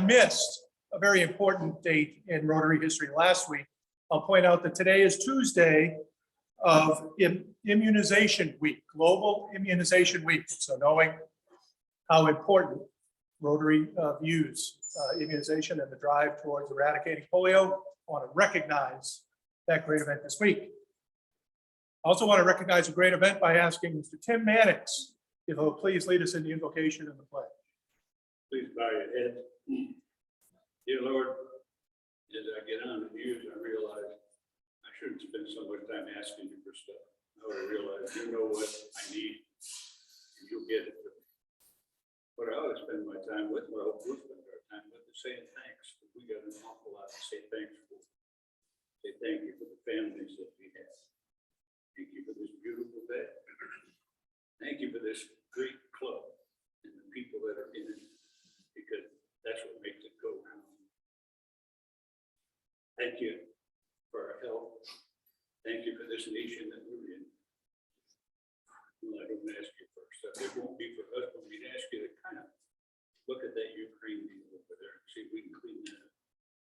missed a very important date in Rotary history last week, I'll point out that today is Tuesday of Immunization Week, Global Immunization Week. So knowing how important Rotary views immunization and the drive towards eradicating polio, I want to recognize that great event this week. I also want to recognize a great event by asking Mr. Tim Mannix if he'll please lead us in the invocation and the pledge. Please bow your head. Dear Lord, as I get on the news, I realize I shouldn't spend so much time asking you for stuff. Now I realize you know what I need and you'll get it. But I ought to spend my time with, well, we'll spend our time with is saying thanks. We got an awful lot to say thanks for. Say thank you for the families that we have. Thank you for this beautiful day. Thank you for this great club and the people that are in it, because that's what makes it go round. Thank you for our health. Thank you for this nation that we're in. Well, I don't ask you first. It won't be for us, but we'd ask you to kind of look at that Ukraine deal over there and see if we can clean that up.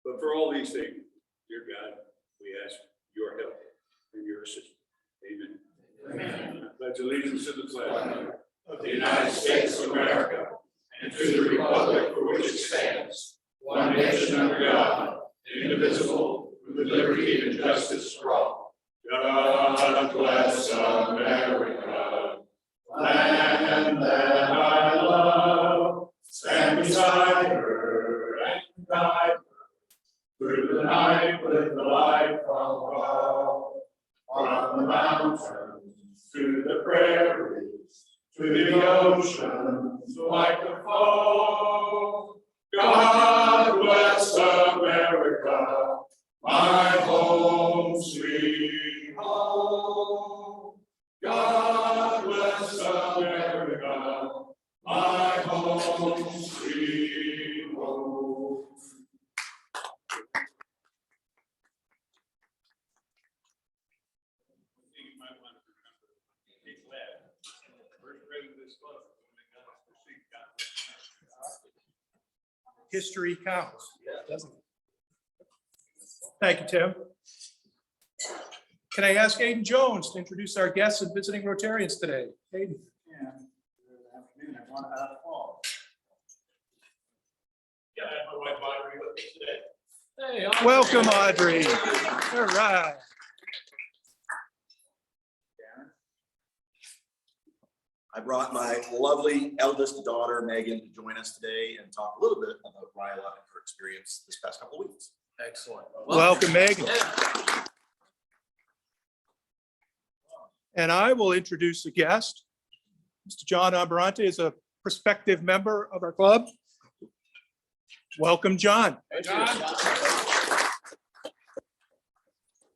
But for all these things, dear God, we ask your help and your assistance. Amen. Amen. Pledge allegiance to the flag of the United States of America and to the republic for which it stands, one nation under God, indivisible, with liberty and justice for all. God bless America, land that I love. Stand beside her and guide her through the night with the light from above. From the mountains to the prairies, to the oceans like the foam. God bless America, my home, sweet home. God bless America, my home, sweet home. History counts, doesn't it? Thank you, Tim. Can I ask Aiden Jones to introduce our guests and visiting Rotarians today? Aiden. Yeah, good afternoon, everyone. Paul. Yeah, I have my wife Audrey with me today. Hey, Audrey. Welcome, Audrey. All right. I brought my lovely eldest daughter, Megan, to join us today and talk a little bit about Ryla and her experience this past couple of weeks. Excellent. Welcome, Megan. And I will introduce a guest. Mr. John Aberrante is a prospective member of our club. Welcome, John. Hey, John.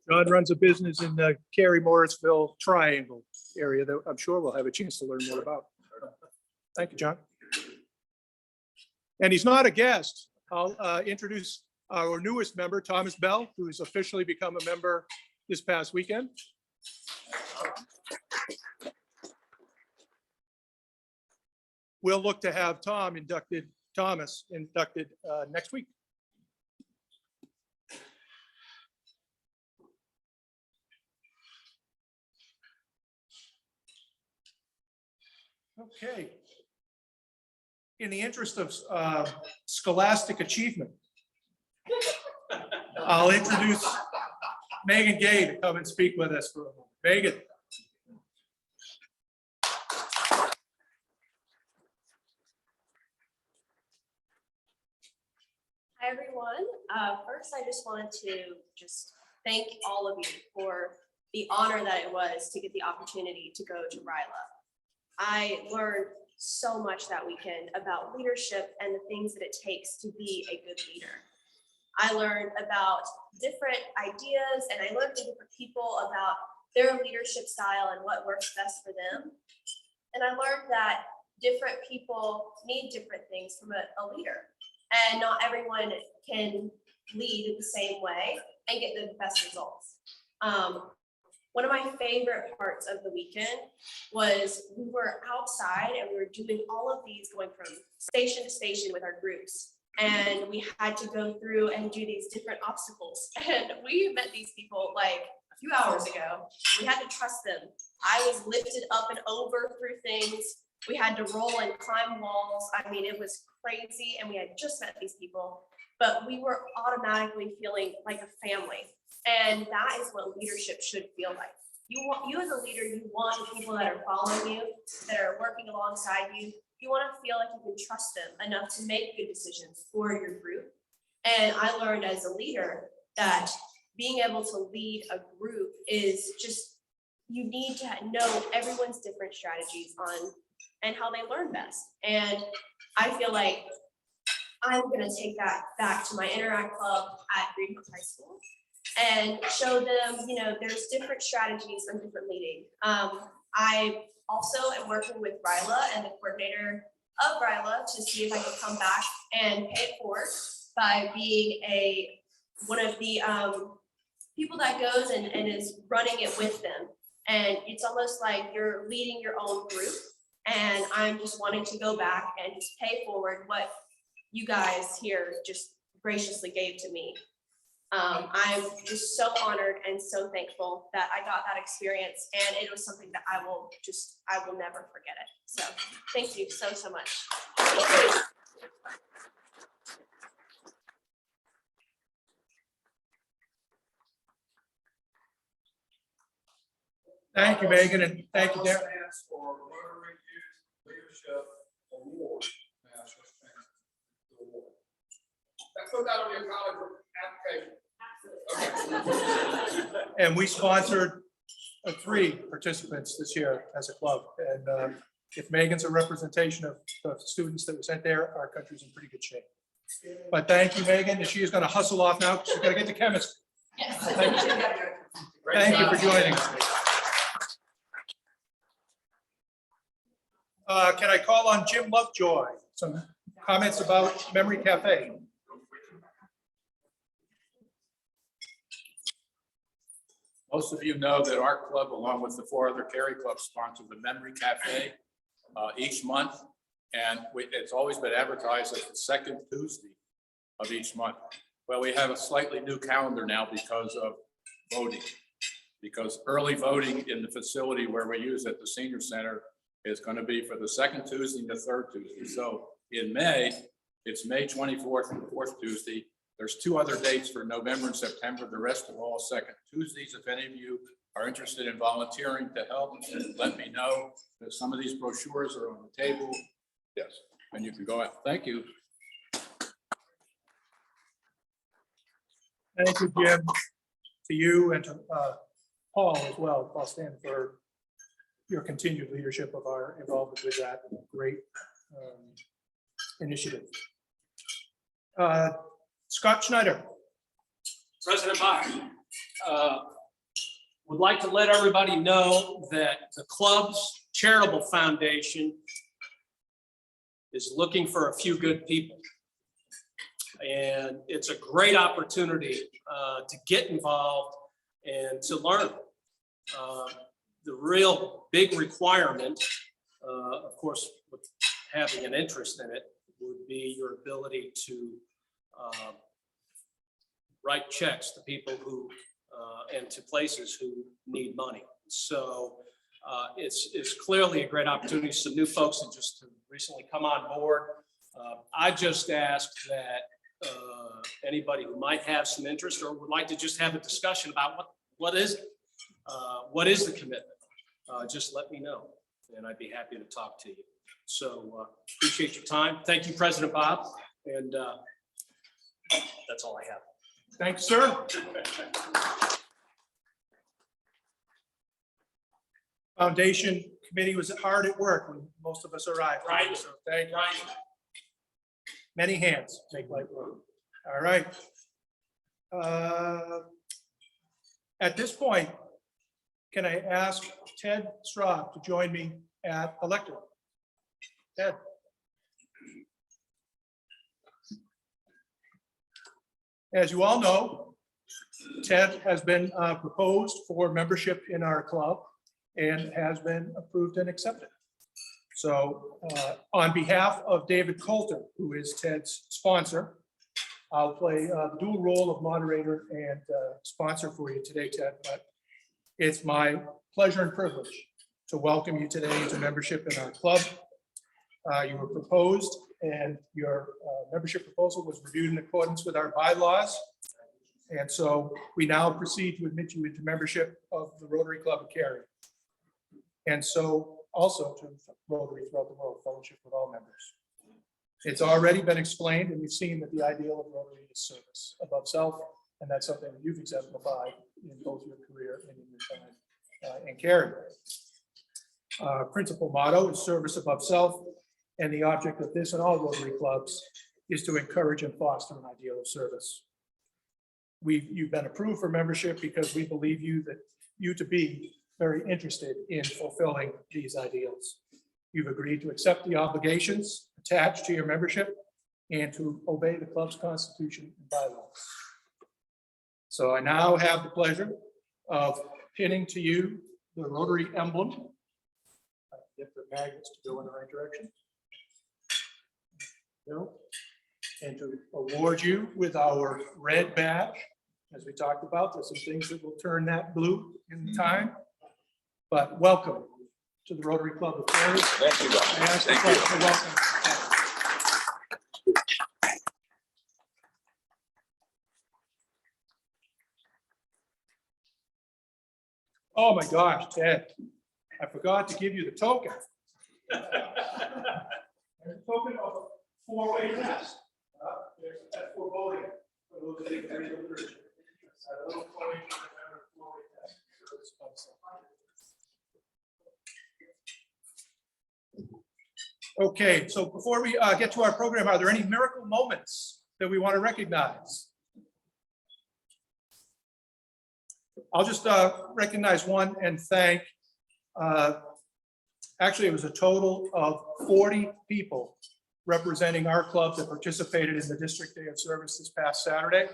John runs a business in the Cary, Morrisville triangle area that I'm sure we'll have a chance to learn more about. Thank you, John. And he's not a guest. I'll introduce our newest member, Thomas Bell, who's officially become a member this past weekend. We'll look to have Thomas inducted next week. Okay. In the interest of scholastic achievement, I'll introduce Megan Gay to come and speak with us for a moment. Megan. Hi, everyone. First, I just wanted to thank all of you for the honor that it was to get the opportunity to go to Ryla. I learned so much that weekend about leadership and the things that it takes to be a good leader. I learned about different ideas and I learned from different people about their leadership style and what works best for them. And I learned that different people need different things from a leader. And not everyone can lead the same way and get the best results. One of my favorite parts of the weekend was we were outside and we were doing all of these, going from station to station with our groups. And we had to go through and do these different obstacles. And we met these people like a few hours ago. We had to trust them. I was lifted up and over through things. We had to roll and climb walls. I mean, it was crazy, and we had just met these people, but we were automatically feeling like a family. And that is what leadership should feel like. You as a leader, you want the people that are following you, that are working alongside you. You want to feel like you can trust them enough to make good decisions for your group. And I learned as a leader that being able to lead a group is just, you need to know everyone's different strategies on and how they learn best. And I feel like I'm going to take that back to my Interact Club at Greenhook High School and show them, you know, there's different strategies on different leading. I also am working with Ryla and the coordinator of Ryla to see if I can come back and pay it forward by being one of the people that goes and is running it with them. And it's almost like you're leading your own group. And I'm just wanting to go back and just pay forward what you guys here just graciously gave to me. I'm just so honored and so thankful that I got that experience, and it was something that I will never forget it. So thank you so much. Thank you, Megan, and thank you, Darren. Stands for Rotary Youth Leadership Award. Put that on your college application. And we sponsored 3 participants this year as a club. And if Megan's a representation of the students that were sent there, our country's in pretty good shape. But thank you, Megan. And she is going to hustle off now because she's got to get to chemistry. Yes. Thank you for joining us. Can I call on Jim Lovejoy? Some comments about Memory Cafe. Most of you know that our club, along with the 4 other Cary clubs, sponsor the Memory Cafe each month. And it's always been advertised as the second Tuesday of each month. Well, we have a slightly new calendar now because of voting. Because early voting in the facility where we use at the senior center is going to be for the second Tuesday and the third Tuesday. So in May, it's May 24th and the 4th Tuesday. There's 2 other dates for November and September. The rest are all second Tuesdays. If any of you are interested in volunteering to help, let me know. That some of these brochures are on the table. Yes, and you can go out. Thank you. Thank you, Jim, to you and to Paul as well, Paul Stan, for your continued leadership of our involvement with that great initiative. Scott Schneider. President Biden, would like to let everybody know that the club's charitable foundation is looking for a few good people. And it's a great opportunity to get involved and to learn. The real big requirement, of course, with having an interest in it, would be your ability to write checks to people who and to places who need money. So it's clearly a great opportunity. Some new folks that just recently come on board. I just asked that anybody who might have some interest or would like to just have a discussion about what is it? What is the commitment? Just let me know and I'd be happy to talk to you. So appreciate your time. Thank you, President Bob. And that's all I have. Thanks, sir. Foundation committee was hard at work when most of us arrived. Right. So thank you. Right. Many hands make light work. All right. At this point, can I ask Ted Straub to join me at elected? Ted. As you all know, Ted has been proposed for membership in our club and has been approved and accepted. So on behalf of David Coulter, who is Ted's sponsor, I'll play the dual role of moderator and sponsor for you today, Ted. But it's my pleasure and privilege to welcome you today into membership in our club. You were proposed and your membership proposal was reviewed in accordance with our bylaws. And so we now proceed to admit you into membership of the Rotary Club of Cary. And so also to Rotary throughout the world, fellowship with all members. It's already been explained and you've seen that the ideal of Rotary is service above self. And that's something that you've exemplified in both your career and in your time in Cary. Principal motto is service above self. And the object of this and all Rotary clubs is to encourage and foster an ideal of service. You've been approved for membership because we believe you to be very interested in fulfilling these ideals. You've agreed to accept the obligations attached to your membership and to obey the club's constitution and bylaws. So I now have the pleasure of pinning to you the Rotary emblem. Get the magnets to go in the right direction. And to award you with our red badge. As we talked about, there's some things that will turn that blue in time. But welcome to the Rotary Club of Cary. Thank you, Rob. I ask the Thank clerk you. to welcome. Oh my gosh, Ted, I forgot to give you the token. There's a token of a four-way test. There's that for voting. For those of you that read the literature. A little coin to remember four-way test. Okay, so before we get to our program, are there any miracle moments that we want to recognize? I'll just recognize one and thank, actually it was a total of 40 people representing our club that participated in the District Day of Service this past Saturday.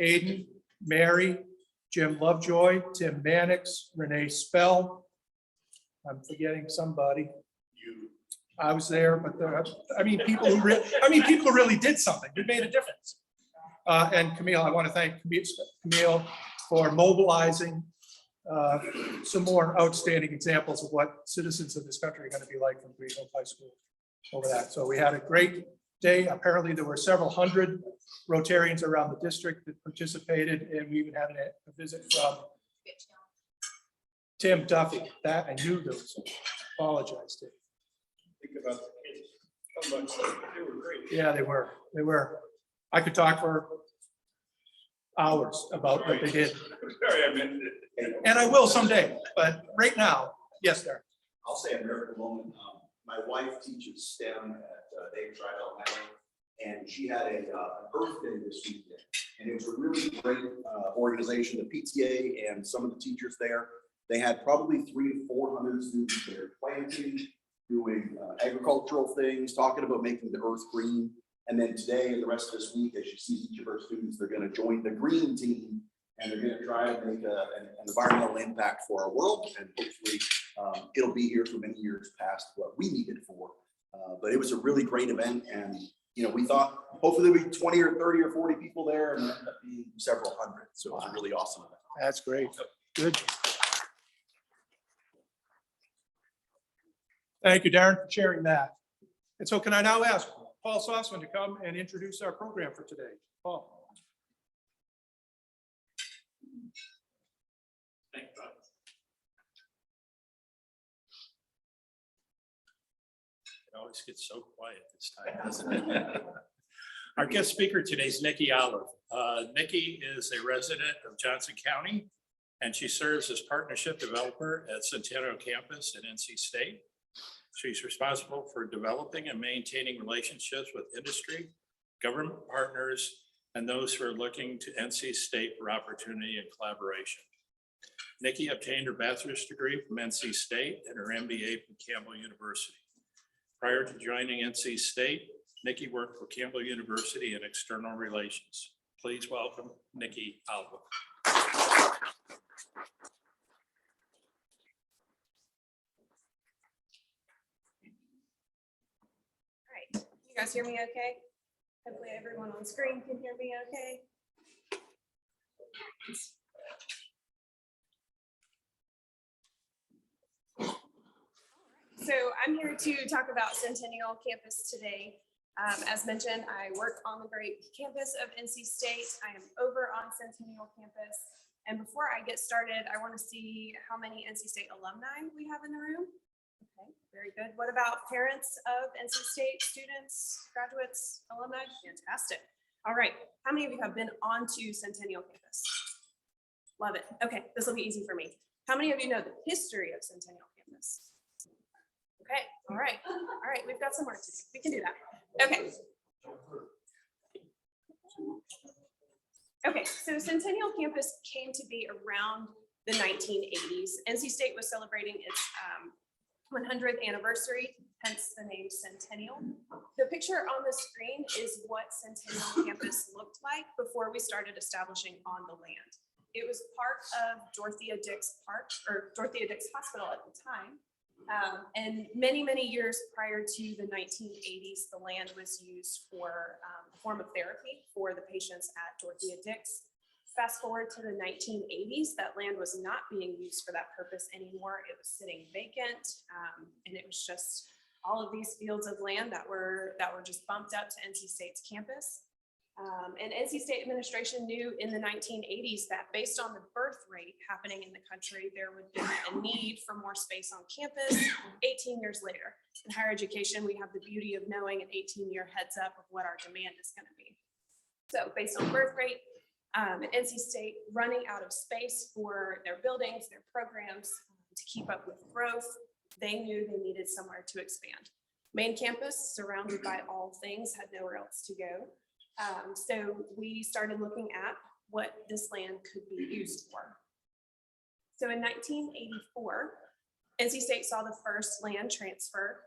Aiden, Mary, Jim Lovejoy, Tim Mannix, Renee Spell. I'm forgetting somebody. I was there, but people who really did something, who made a difference. And Camille, I want to thank Camille for mobilizing some more outstanding examples of what citizens of this country are going to be like from Greenville High School over that. So we had a great day. Apparently there were several hundred Rotarians around the district that participated, and we even had a visit from Tim Duffy. That I knew there was. Apologize, Tim. Think about the kids, how much they were great. Yeah, they were. They were. I could talk for hours about what they did, Sorry, I meant it. and I will someday. But right now, yes, Darren. I'll say a miracle moment. My wife teaches STEM at Dave Trial, and she had a Earth Day this weekend. And it was a really great organization, the PTA and some of the teachers there. They had probably 300 to 400 students there planting, doing agricultural things, talking about making the earth green. And then today and the rest of this week, as you see each of our students, they're going to join the green team and they're going to try to make an environmental impact for our world. And hopefully it'll be here for many years past what we need it for. But it was a really great event. And, you know, we thought hopefully there'll be 20 or 30 or 40 people there, and there ended up being several hundred. So it was a really awesome event. That's great. Good. Thank you, Darren, for sharing that. And so can I now ask Paul Sossman to come and introduce our program for today? Paul. Thanks, Bob. It always gets so quiet this time, doesn't it? Our guest speaker today is Nikki Olive. Nikki is a resident of Johnson County, and she serves as partnership developer at Centennial Campus at NC State. She's responsible for developing and maintaining relationships with industry, government partners, and those who are looking to NC State for opportunity and collaboration. Nikki obtained her bachelor's degree from NC State and her MBA from Campbell University. Prior to joining NC State, Nikki worked for Campbell University in external relations. Please welcome Nikki Olive. guys hear me okay? Hopefully everyone on screen can hear me okay. So I'm here to talk about Centennial Campus today. As mentioned, I work on the great campus of NC State. I am over on Centennial Campus. And before I get started, I want to see how many NC State alumni we have in the room. Okay, very good. What about parents of NC State students, graduates, alumni? Fantastic. All right, how many of you have been onto Centennial Campus? Love it. Okay, this will be easy for me. How many of you know the history of Centennial Campus? Okay, all right, we've got some work to do. We can do that. Okay. Okay, so Centennial Campus came to be around the 1980s. NC State was celebrating its 100th anniversary, hence the name Centennial. The picture on the screen is what Centennial Campus looked like before we started establishing on the land. It was part of Dorothea Dix Hospital at the time. And many, many years prior to the 1980s, the land was used for a form of therapy for the patients at Dorothea Dix. Fast forward to the 1980s, that land was not being used for that purpose anymore. It was sitting vacant, and it was just all of these fields of land that were just bumped up to NC State's campus. And NC State administration knew in the 1980s that based on the birth rate happening in the country, there would be a need for more space on campus 18 years later. In higher education, we have the beauty of knowing an 18-year heads up of what our demand is going to be. So based on birth rate, and NC State running out of space for their buildings, their programs to keep up with growth, they knew they needed somewhere to expand. Main campus, surrounded by all things, had nowhere else to go. So we started looking at what this land could be used for. So in 1984, NC State saw the first land transfer.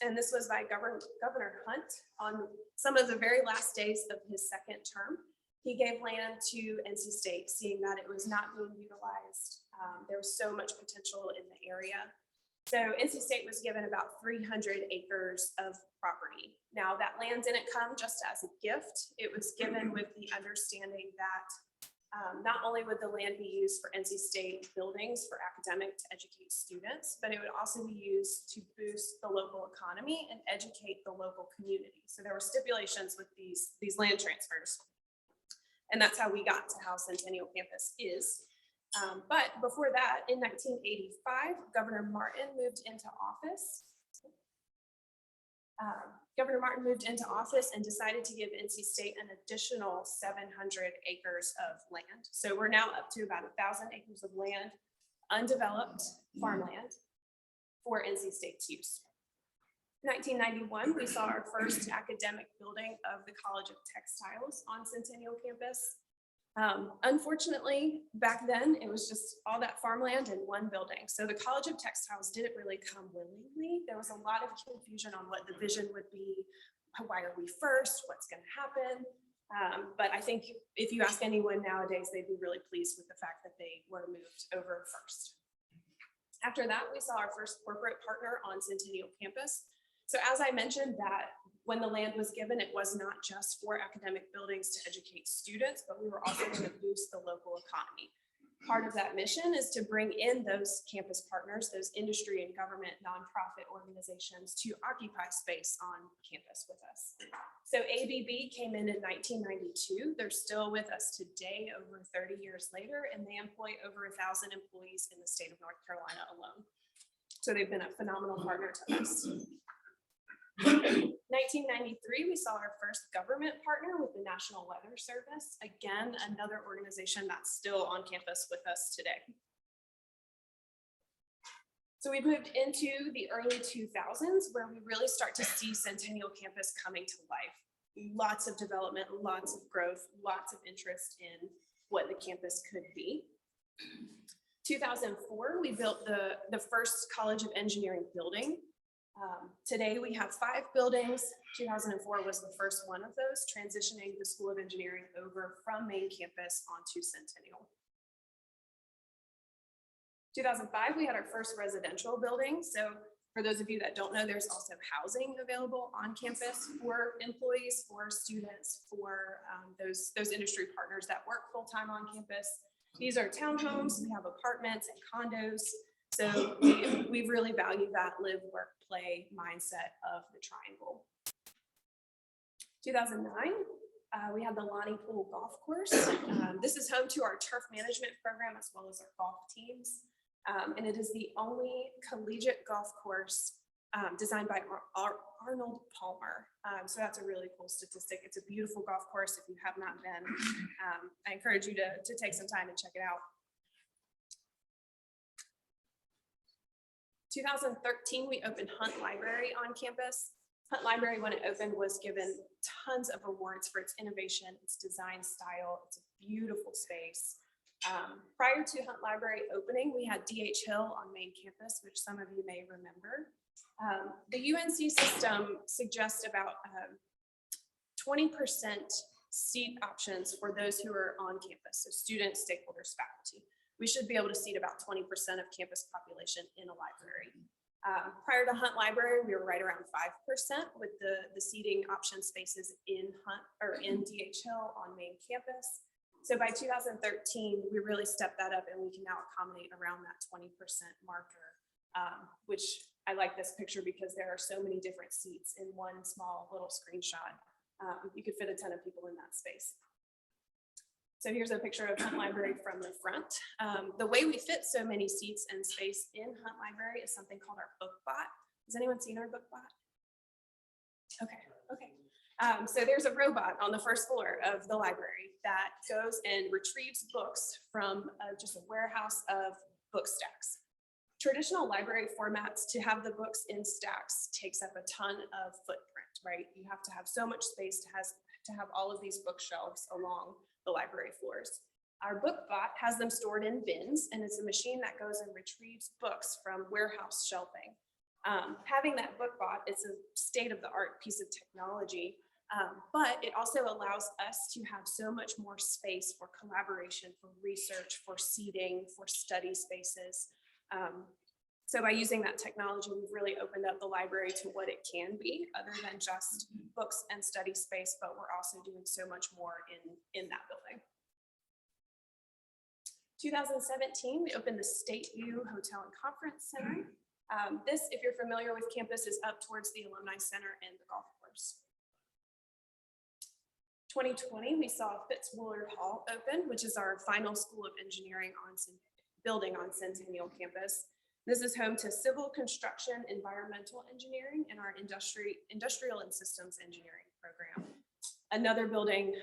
And this was by Governor Hunt on some of the very last days of his second term. He gave land to NC State, seeing that it was not being utilized. There was so much potential in the area. So NC State was given about 300 acres of property. Now that land didn't come just as a gift. It was given with the understanding that not only would the land be used for NC State buildings for academic to educate students, but it would also be used to boost the local economy and educate the local community. So there were stipulations with these land transfers. And that's how we got to how Centennial Campus is. But before that, in 1985, Governor Martin moved into office. Governor Martin moved into office and decided to give NC State an additional 700 acres of land. So we're now up to about 1,000 acres of land, undeveloped farmland for NC State's use. 1991, we saw our first academic building of the College of Textiles on Centennial Campus. Unfortunately, back then, it was just all that farmland in one building. So the College of Textiles didn't really come willingly. There was a lot of confusion on what the vision would be. Why are we first? What's going to happen? But I think if you ask anyone nowadays, they'd be really pleased with the fact that they were moved over first. After that, we saw our first corporate partner on Centennial Campus. So as I mentioned, that when the land was given, it was not just for academic buildings to educate students, but we were also going to boost the local economy. Part of that mission is to bring in those campus partners, those industry and government nonprofit organizations to occupy space on campus with us. So ABB came in 1992. They're still with us today, over 30 years later, and they employ over 1,000 employees in the state of North Carolina alone. So they've been a phenomenal partner to us. 1993, we saw our first government partner with the National Weather Service. Again, another organization that's still on campus with us today. So we moved into the early 2000s where we really start to see Centennial Campus coming to life. Lots of development, lots of growth, lots of interest in what the campus could be. 2004, we built the first College of Engineering building. Today we have 5 buildings. 2004 was the first one of those, transitioning the School of Engineering over from main campus onto Centennial. 2005, we had our first residential building. So For those of you that don't know, there's also housing available on campus for employees, for students, for those industry partners that work full-time on campus. These are townhomes, we have apartments and condos. So we really value that live, work, play mindset of the triangle. 2009, we had the Lonnie Pool Golf Course. This is home to our turf management program as well as our golf teams. And it is the only collegiate golf course designed by Arnold Palmer. So that's a really cool statistic. It's a beautiful golf course. If you have not been, I encourage you to take some time and check it out. 2013, we opened Hunt Library on campus. Hunt Library, when it opened, was given tons of awards for its innovation, its design style. It's a beautiful space. Prior to Hunt Library opening, we had DH Hill on main campus, which some of you may remember. The UNC system suggests about 20% seat options for those who are on campus, so students, stakeholders, faculty. We should be able to seat about 20% of campus population in a library. Prior to Hunt Library, we were right around 5% with the seating option spaces in Hunt or in DH Hill on main campus. So by 2013, we really stepped that up and we can now accommodate around that 20% marker, which I like this picture because there are so many different seats in one small little screenshot. You could fit a ton of people in that space. So here's a picture of Hunt Library from the front. The way we fit so many seats and space in Hunt Library is something called our book bot. Has anyone seen our book bot? Okay. So there's a robot on the first floor of the library that goes and retrieves books from just a warehouse of book stacks. Traditional library formats, to have the books in stacks takes up a ton of footprint, right? You have to have so much space to have all of these bookshelves along the library floors. Our book bot has them stored in bins, and it's a machine that goes and retrieves books from warehouse shelving. Having that book bot, it's a state-of-the-art piece of technology, but it also allows us to have so much more space for collaboration, for research, for seating, for study spaces. So by using that technology, we've really opened up the library to what it can be, other than just books and study space, but we're also doing so much more in that building. 2017, we opened the State View Hotel and Conference Center. This, if you're familiar with campus, is up towards the Alumni Center and the golf course. 2020, we saw Fitzwillard Hall open, which is our final School of Engineering building on Centennial Campus. This is home to civil construction, environmental engineering, and our industrial and systems engineering program. Another building,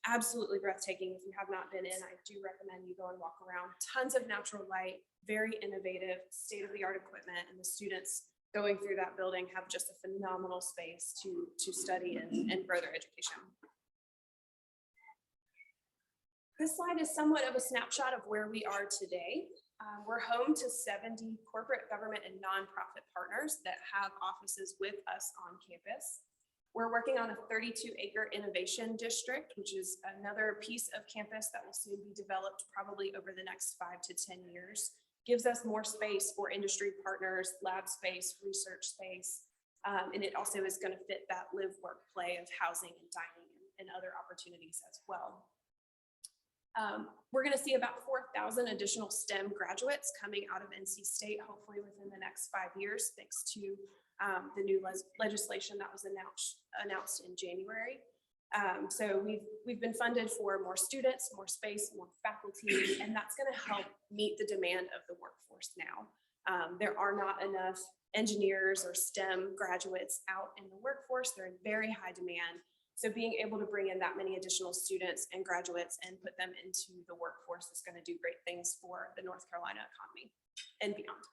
absolutely breathtaking. If you have not been in, I do recommend you go and walk around. Tons of natural light, very innovative, state-of-the-art equipment, and the students going through that building have just a phenomenal space to study and grow their education. This slide is somewhat of a snapshot of where we are today. We're home to 70 corporate, government, and nonprofit partners that have offices with us on campus. We're working on a 32-acre innovation district, which is another piece of campus that will soon be developed probably over the next 5 to 10 years. Gives us more space for industry partners, lab space, research space, and it also is going to fit that live, work, play of housing and dining and other opportunities as well. We're going to see about 4,000 additional STEM graduates coming out of NC State, hopefully within the next 5 years, thanks to the new legislation that was announced in January. So we've been funded for more students, more space, more faculty, and that's going to help meet the demand of the workforce now. There are not enough engineers or STEM graduates out in the workforce. They're in very high demand. So being able to bring in that many additional students and graduates and put them into the workforce is going to do great things for the North Carolina economy and beyond.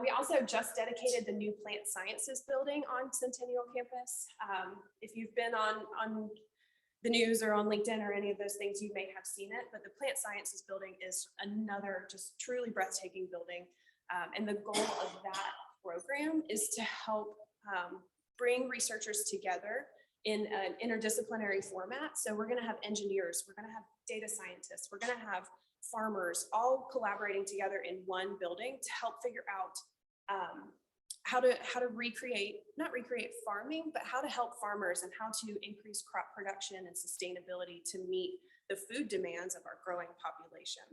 We also just dedicated the new plant sciences building on Centennial Campus. If you've been on the news or on LinkedIn or any of those things, you may have seen it, but the plant sciences building is another just truly breathtaking building. And the goal of that program is to help bring researchers together in an interdisciplinary format. So we're going to have engineers, we're going to have data scientists, we're going to have farmers all collaborating together in one building to help figure out how to not recreate farming, but how to help farmers and how to increase crop production and sustainability to meet the food demands of our growing population.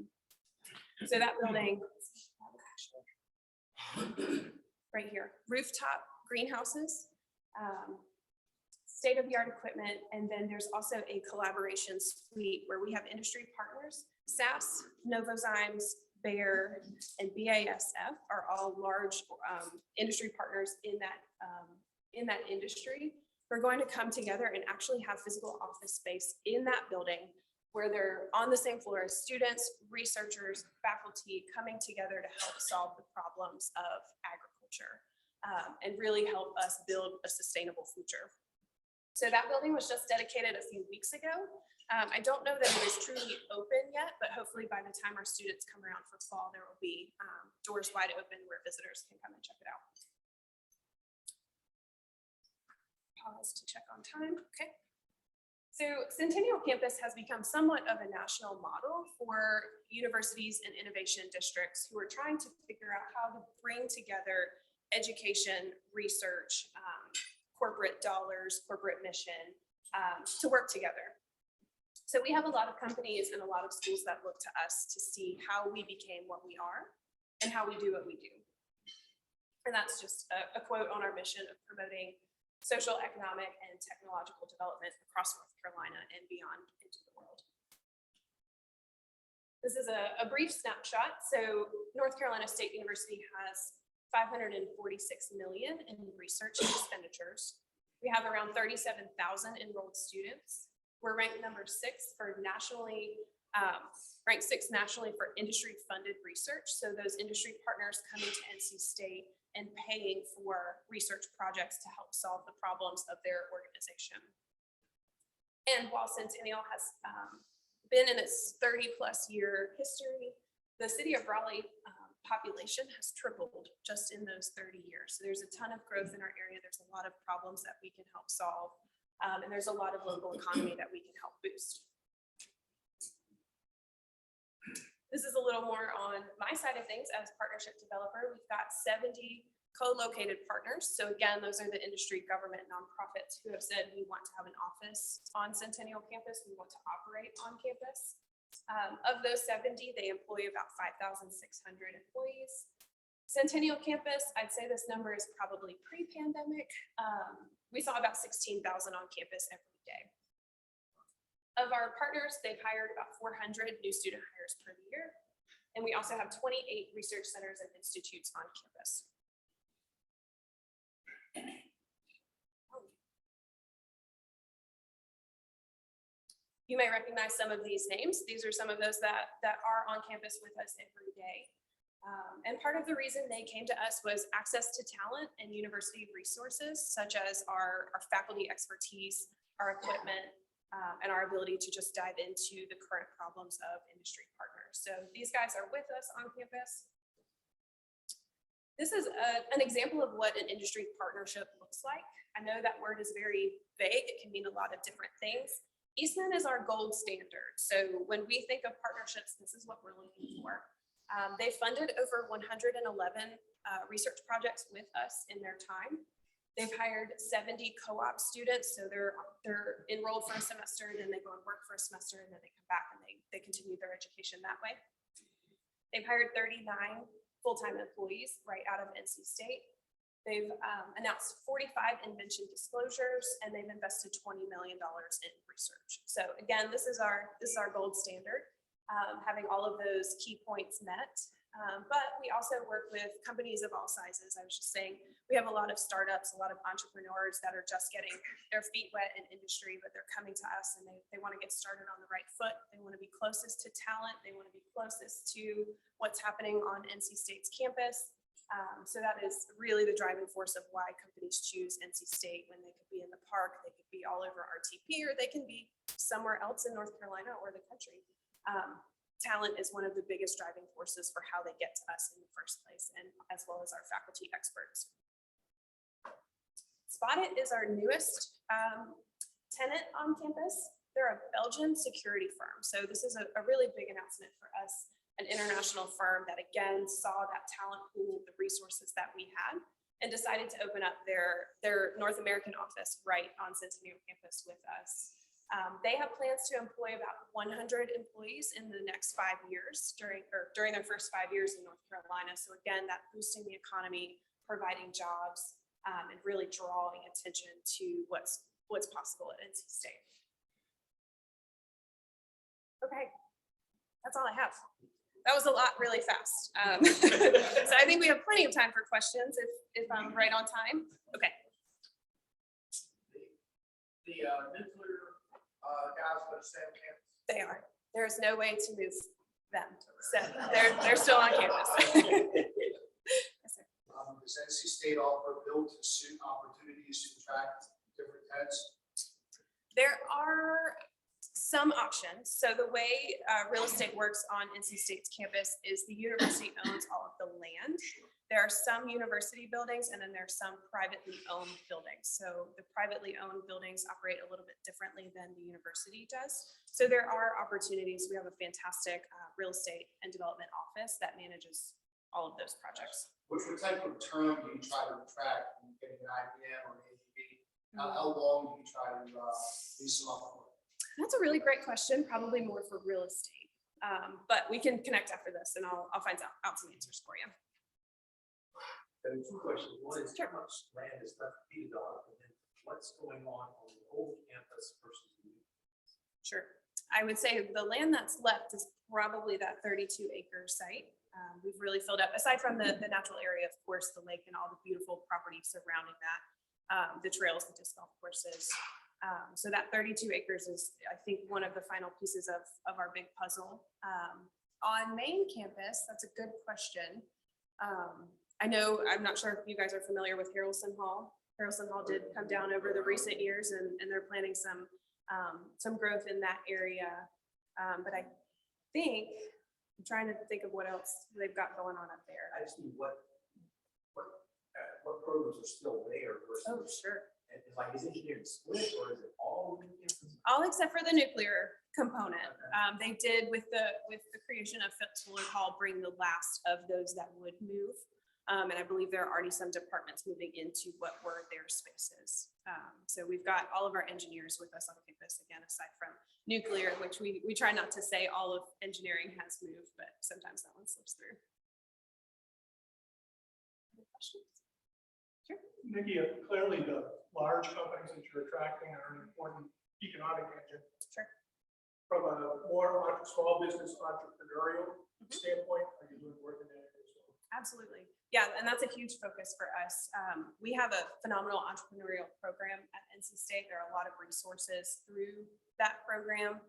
So that building, right here, rooftop greenhouses, state-of-the-art equipment, and then there's also a collaboration suite where we have industry partners. SAS, Novozymes, Bayer, and BASF are all large industry partners in that industry. We're going to come together and actually have physical office space in that building where they're on the same floor as students, researchers, faculty coming together to help solve the problems of agriculture and really help us build a sustainable future. So that building was just dedicated a few weeks ago. I don't know that it is truly open yet, but hopefully by the time our students come around for fall, there will be doors wide open where visitors can come and check it out. Pause to check on time. Okay. So Centennial Campus has become somewhat of a national model for universities and innovation districts who are trying to figure out how to bring together education, research, corporate dollars, corporate mission to work together. So we have a lot of companies and a lot of schools that look to us to see how we became what we are and how we do what we do. And that's just a quote on our mission of promoting social, economic, and technological development across North Carolina and beyond into the world. This is a brief snapshot. So North Carolina State University has $546 million in research expenditures. We have around 37,000 enrolled students. We're ranked number 6 for nationally, ranked 6 nationally for industry-funded research. So those industry partners coming to NC State and paying for research projects to help solve the problems of their organization. And while Centennial has been in its 30+ year history, the city of Raleigh population has tripled just in those 30 years. So there's a ton of growth in our area. There's a lot of problems that we can help solve. And there's a lot of local economy that we can help boost. This is a little more on my side of things as partnership developer. We've got 70 co-located partners. So again, those are the industry, government, nonprofits who have said we want to have an office on Centennial Campus. We want to operate on campus. Of those 70, they employ about 5,600 employees. Centennial Campus, I'd say this number is probably pre-pandemic. We saw about 16,000 on campus every day. Of our partners, they've hired about 400 new student hires per year. And we also have 28 research centers and institutes on campus. You may recognize some of these names. These are some of those that are on campus with us every day. And part of the reason they came to us was access to talent and university resources, such as our faculty expertise, our equipment, and our ability to just dive into the current problems of industry partners. So these guys are with us on campus. This is an example of what an industry partnership looks like. I know that word is very vague. It can mean a lot of different things. Eastman is our gold standard. So when we think of partnerships, this is what we're looking for. They funded over 111 research projects with us in their time. They've hired 70 co-op students. So they're enrolled for a semester, then they go and work for a semester, and then they come back and they continue their education that way. They've hired 39 full-time employees right out of NC State. They've announced 45 invention disclosures, and they've invested $20 million in research. So again, this is our gold standard, having all of those key points met. But we also work with companies of all sizes. I was just saying, we have a lot of startups, a lot of entrepreneurs that are just getting their feet wet in industry, but they're coming to us and they want to get started on the right foot. They want to be closest to talent. They want to be closest to what's happening on NC State's campus. So that is really the driving force of why companies choose NC State when they could be in the park, they could be all over RTP, or they can be somewhere else in North Carolina or the country. Talent is one of the biggest driving forces for how they get to us in the first place, and as well as our faculty experts. Spot It is our newest tenant on campus. They're a Belgian security firm. So this is a really big announcement for us an international firm that again saw that talent pool, the resources that we had, and decided to open up their North American office right on Centennial Campus with us. They have plans to employ about 100 employees in the next 5 years during their first 5 years in North Carolina. So again, that boosting the economy, providing jobs, and really drawing attention to what's possible at NC State. Okay, that's all I have. That was a lot really fast. So I think we have plenty of time for questions if I'm right on time. Okay. The nuclear guys going to stay on campus? They are. There's no way to move them. So they're still on campus. Yes, sir. Does NC State offer build-to-suit opportunities to attract different tenants? There are some options. So the way real estate works on NC State's campus is the university owns all of the land. There are some university buildings and then there's some privately owned buildings. So the privately owned buildings operate a little bit differently than the university does. So there are opportunities. We have a fantastic real estate and development office that manages all of those projects. What type of term do you try to attract? Are you getting an IBM or an ADB? How long do you try to lease them up for? That's a really great question, probably more for real estate. But we can connect after this and I'll find out some answers for you. Two questions. One is Sure. how much land is left to be developed, and then what's going on the old campus versus the new? Sure. I would say the land that's left is probably that 32-acre site. We've really filled up, aside from the natural area, of course, the lake and all the beautiful property surrounding that, the trails, the disc golf courses. So that 32 acres is, I think, one of the final pieces of our big puzzle. On main campus, that's a good question. I'm not sure if you guys are familiar with Harrelson Hall. Harrelson Hall did come down over the recent years and they're planning some growth in that area. But I think, I'm trying to think of what else they've got going on up there. I just mean what programs are still there versus. Oh, sure. And is engineering split or is it all new campus? All except for the nuclear component. They did with the creation of Fuller Hall bring the last of those that would move. And I believe there are already some departments moving into what were their spaces. So we've got all of our engineers with us on campus again, aside from nuclear, which we try not to say all of engineering has moved, but sometimes that one slips through. Any questions? Sure. Nikki, clearly the large companies that you're attracting are an important economic engine. Sure. From a more small business entrepreneurial standpoint, are you doing work in that area as well? Absolutely. Yeah, and that's a huge focus for us. We have a phenomenal entrepreneurial program at NC State. There are a lot of resources through that program.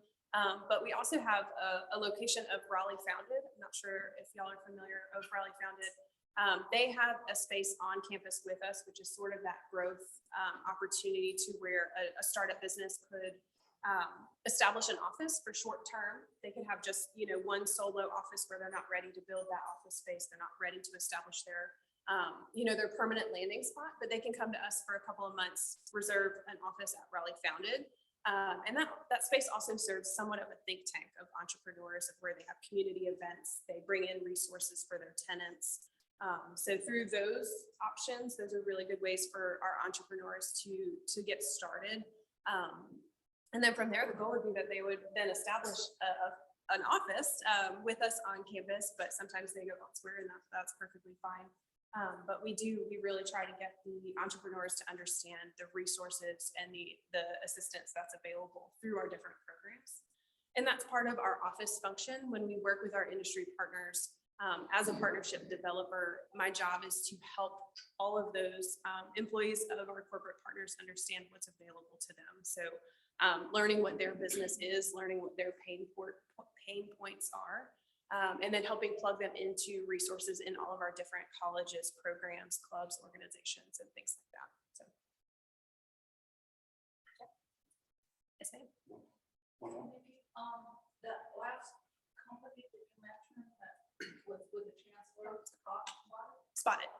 But we also have a location of Raleigh Founded. I'm not sure if y'all are familiar of Raleigh Founded. They have a space on campus with us, which is sort of that growth opportunity to where a startup business could establish an office for short term. They can have just, one solo office where they're not ready to build that office space. They're not ready to establish their permanent landing spot, but they can come to us for a couple of months, reserve an office at Raleigh Founded. And that space also serves somewhat of a think tank of entrepreneurs of where they have community events. They bring in resources for their tenants. So through those options, those are really good ways for our entrepreneurs to get started. And then from there, the goal would be that they would then establish an office with us on campus, but sometimes they go elsewhere and that's perfectly fine. But we really try to get the entrepreneurs to understand the resources and the assistance that's available through our different programs. And that's part of our office function when we work with our industry partners. As a partnership developer, my job is to help all of those employees of our corporate partners understand what's available to them. So learning what their business is, learning what their pain points are, and then helping plug them into resources in all of our different colleges, programs, clubs, organizations, and things like that. So, yeah. Yes, ma'am. That last company that you mentioned that was with the chancellor, Spot it.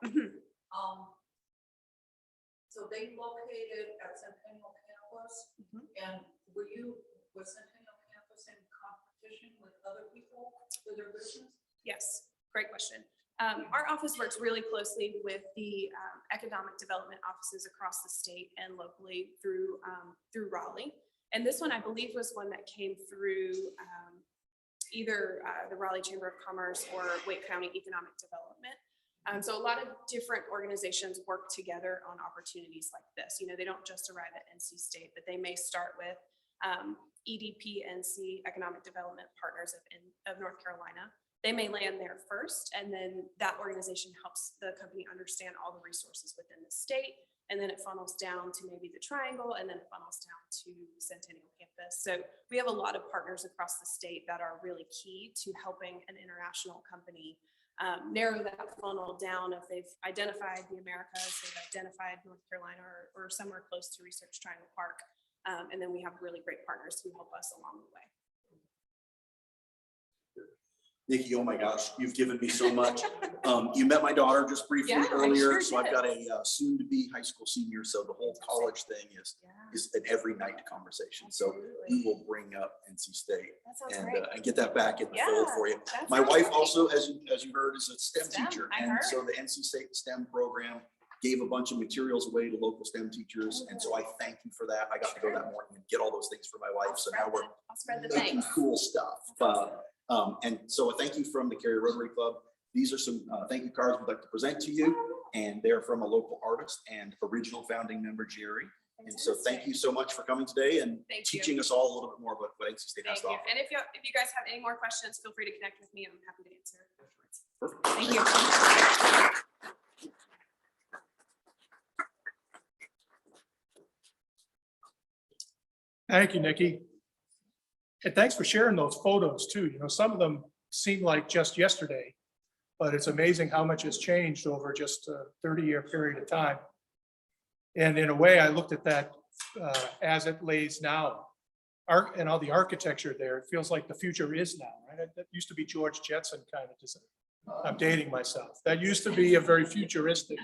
So they located at Centennial Campus, and was Centennial Campus in competition with other people for their business? Yes, great question. Our office works really closely with the economic development offices across the state and locally through Raleigh. And this one, I believe, was one that came through either the Raleigh Chamber of Commerce or Wake County Economic Development. So a lot of different organizations work together on opportunities like this. You know, they don't just arrive at NC State, but they may start with EDP NC, Economic Development Partners of North Carolina. They may land there first, and then that organization helps the company understand all the resources within the state, and then it funnels down to maybe the Triangle, and then it funnels down to Centennial Campus. So we have a lot of partners across the state that are really key to helping an international company narrow that funnel down if they've identified the Americas, they've identified North Carolina or somewhere close to Research Triangle Park. And then we have really great partners who help us along the way. Nikki, oh my gosh, you've given me so much. You met my daughter just briefly Yeah, I earlier, sure so I've did. got a soon-to-be high school senior, so the whole college thing is an every night conversation. So we will bring up NC State That sounds and great. and get that back in the Yeah, fold for you. that My sounds wife great. also, as you heard, is a STEM STEM, teacher, I and heard. so the NC State STEM program gave a bunch of materials away to local STEM teachers, and so I thank you for that. I got to go that morning and get all those things for my wife, so now we're I'll spread the making thanks. cool stuff. And so a thank you from the Cary Rotary Club. These are some thank you cards we'd like to present to you, and they're from a local artist and original founding member, Jerry. And so thank you so much for coming today and Thank you. teaching us all a little bit more about what NC State has Thank to you. offer. And if you guys have any more questions, feel free to connect with me. I'm happy to answer. Perfect. Thank you. Thank you, Nikki. And thanks for sharing those photos too. You know, some of them seem like just yesterday, but it's amazing how much has changed over just a 30-year period of time. And in a way, I looked at that as it lays now. And all the architecture there, it feels like the future is now, right? That used to be George Jetson kind of design. I'm dating myself. That used to be a very futuristic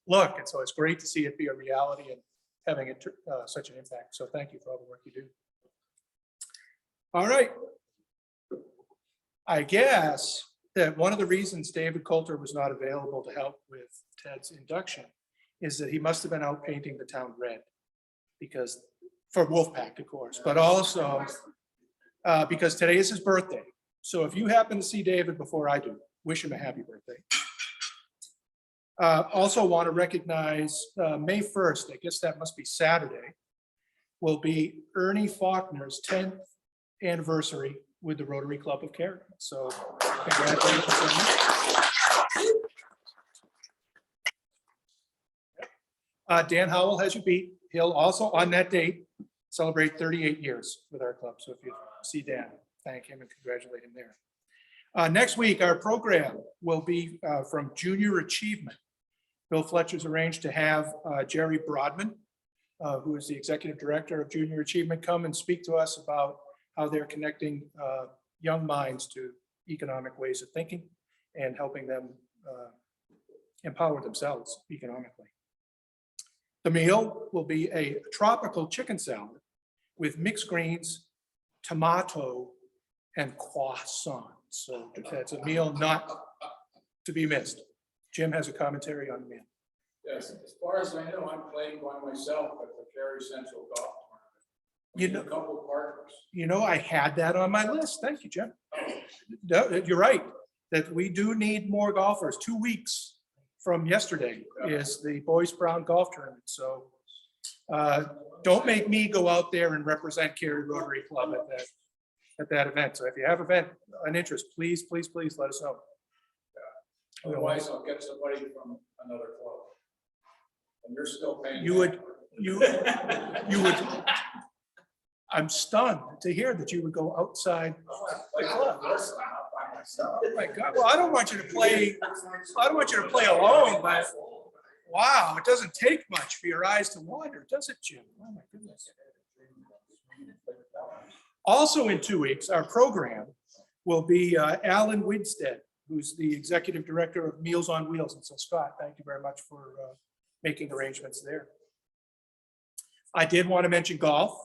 look. And so it's great to see it be a reality and having it such an impact. So thank you for all the work you do. All right. I guess that one of the reasons David Coulter was not available to help with Ted's induction is that he must have been out painting the town red, because for Wolfpack, of course, but also because today is his birthday. So if you happen to see David before I do, wish him a happy birthday. Also want to recognize May 1st, I guess that must be Saturday, will be Ernie Faulkner's 10th anniversary with the Rotary Club of Cary. So congratulations, Ernie. Dan Howell has you beat. He'll also on that date celebrate 38 years with our club. So if you see Dan, thank him and congratulate him there. Next week, our program will be from Junior Achievement. Bill Fletcher's arranged to have Jerry Broadman, who is the executive director of Junior Achievement, come and speak to us about how they're connecting young minds to economic ways of thinking and helping them empower themselves economically. The meal will be a tropical chicken salad with mixed greens, tomato, and croissant. So that's a meal not to be missed. Jim has a commentary on the meal. Yes, as far as I know, I'm playing by myself at the Cary Central Golf Tournament. You know, A couple of partners. You know, I had that on my list. Thank you, Jim. No, you're right, that we do need more golfers. 2 weeks from yesterday is the Boys Brown Golf Tournament. So don't make me go out there and represent Cary Rotary Club at that event. So if you have an interest, please let us know. Otherwise, I'll get somebody from another club. And you're still paying. You would, I'm stunned to hear that you would go outside the club. Oh my God, well, I don't want you to play alone, but wow, it doesn't take much for your eyes to wander, does it, Jim? Oh my goodness. Also in 2 weeks, our program will be Alan Winstead, who's the executive director of Meals on Wheels. And so Scott, thank you very much for making arrangements there. I did want to mention golf.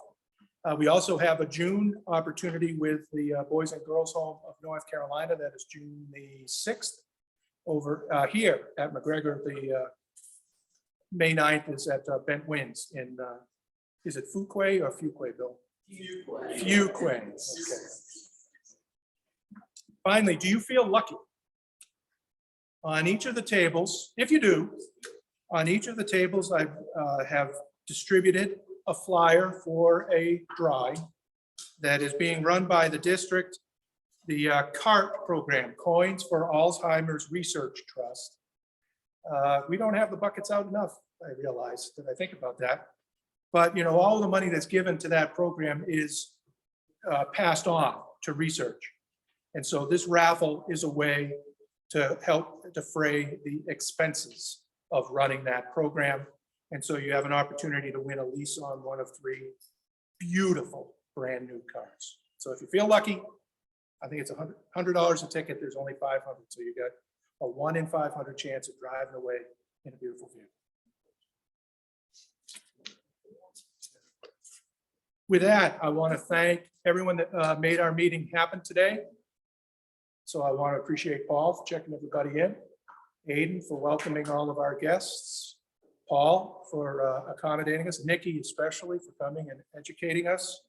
We also have a June opportunity with the Boys and Girls Home of North Carolina. That is June the 6th over here at McGregor. The May 9th is at Bent Winds in, is it Fuquay or Fuquay, Bill? Fuquay. Okay. Finally, do you feel lucky? On each of the tables, if you do, on each of the tables, I have distributed a flyer for a drawing that is being run by the district, the CART program, Coins for Alzheimer's Research Trust. We don't have the buckets out enough, I realize, that I think about that. But, you know, all the money that's given to that program is passed on to research. And so this raffle is a way to help defray the expenses of running that program. And so you have an opportunity to win a lease on one of 3 beautiful brand new cars. So if you feel lucky, I think it's $100 a ticket. There's only 500. So you got a 1 in 500 chance of driving away in a beautiful vehicle. With that, I want to thank everyone that made our meeting happen today. So I want to appreciate Paul for checking everybody in, Aiden for welcoming all of our guests, Paul for accommodating us, Nikki especially for coming and educating us,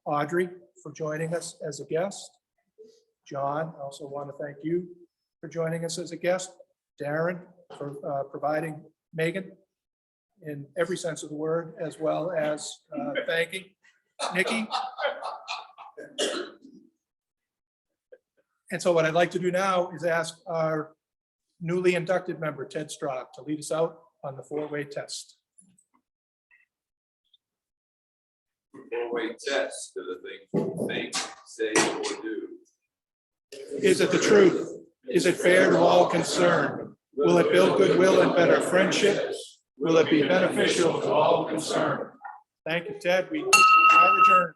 Audrey for joining us as a guest, John, I also want to thank you for joining us as a guest, Darren for providing Megan in every sense of the word, as well as thanking Nikki. And so what I'd like to do now is ask our newly inducted member, Ted Straub, to lead us out on the 4-way test. 4-way test of the things you think, say, or do. Is it the truth? Is it fair to all concerned? Will it build goodwill and better friendships? Will it be beneficial to all concerned? Thank you, Ted. We are adjourned.